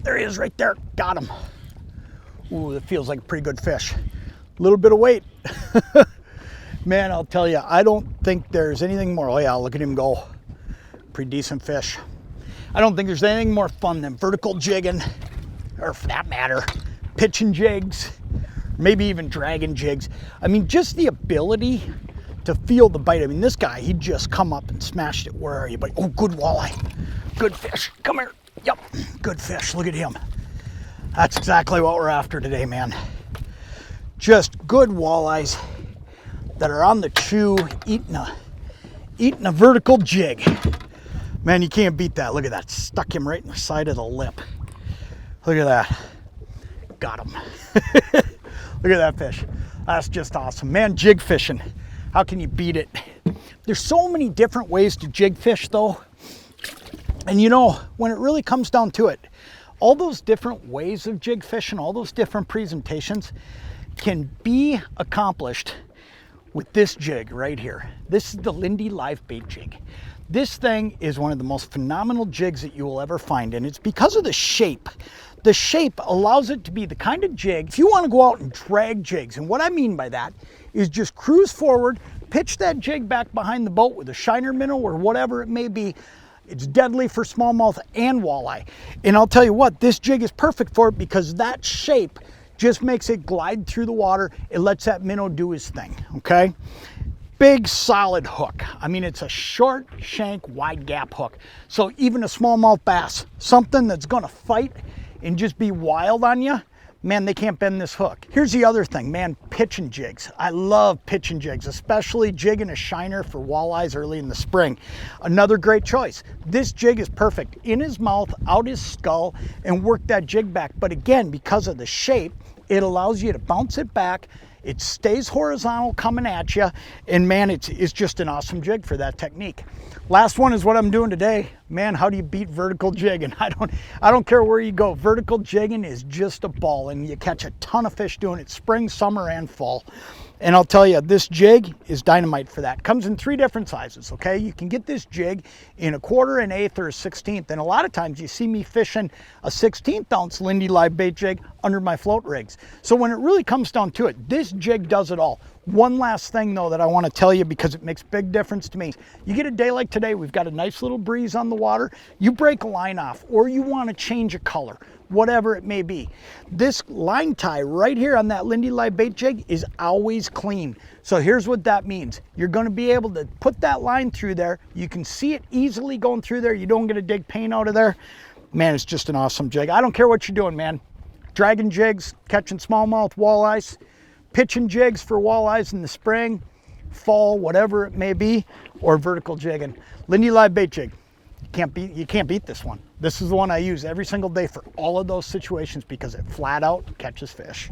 There he is right there. Got him. Ooh, that feels like a pretty good fish. A little bit of weight. Man, I'll tell you, I don't think there's anything more. Oh yeah, look at him go. Pretty decent fish. I don't think there's anything more fun than vertical jigging, or for that matter, pitching jigs, maybe even dragging jigs. I mean, just the ability to feel the bite. I mean, this guy, he just come up and smashed it. Where are you, buddy? Oh, good walleye. Good fish. Come here. Yep, good fish. Look at him. That's exactly what we're after today, man. Just good walleyes that are on the chew, eating a vertical jig. Man, you can't beat that. Look at that. Stuck him right in the side of the lip. Look at that. Got him. Look at that fish. That's just awesome. Man, jig fishing. How can you beat it? There's so many different ways to jig fish though. And you know, when it really comes down to it, all those different ways of jig fishing, all those different presentations can be accomplished with this jig right here. This is the Lindy Live Bait Jig. This thing is one of the most phenomenal jigs that you will ever find, and it's because of the shape. The shape allows it to be the kind of jig, if you want to go out and drag jigs, and what I mean by that is just cruise forward, pitch that jig back behind the boat with a shiner minnow or whatever it may be. It's deadly for smallmouth and walleye. And I'll tell you what, this jig is perfect for it because that shape just makes it glide through the water. It lets that minnow do his thing, okay? Big solid hook. I mean, it's a short shank, wide gap hook. So even a smallmouth bass, something that's gonna fight and just be wild on you, man, they can't bend this hook. Here's the other thing, man, pitching jigs. I love pitching jigs, especially jigging a shiner for walleyes early in the spring. Another great choice. This jig is perfect. In his mouth, out his skull, and work that jig back. But again, because of the shape, it allows you to bounce it back. It stays horizontal coming at you, and man, it's just an awesome jig for that technique. Last one is what I'm doing today. Man, how do you beat vertical jigging? I don't care where you go. Vertical jigging is just a ball, and you catch a ton of fish doing it spring, summer, and fall. And I'll tell you, this jig is dynamite for that. Comes in 3 different sizes, okay? You can get this jig in a 1/4, an 1/8, or a 1/16. And a lot of times you see me fishing a 1/16 ounce Lindy Live Bait Jig under my float rigs. So when it really comes down to it, this jig does it all. One last thing though that I want to tell you, because it makes big difference to me. You get a day like today, we've got a nice little breeze on the water. You break a line off, or you want to change a color, whatever it may be. This line tie right here on that Lindy Live Bait Jig is always clean. So here's what that means. You're going to be able to put that line through there. You can see it easily going through there. You don't get to dig paint out of there. Man, it's just an awesome jig. I don't care what you're doing, man. Dragging jigs, catching smallmouth, walleyes, pitching jigs for walleyes in the spring, fall, whatever it may be, or vertical jigging. Lindy Live Bait Jig. You can't beat this one. This is the one I use every single day for all of those situations because it flat out catches fish.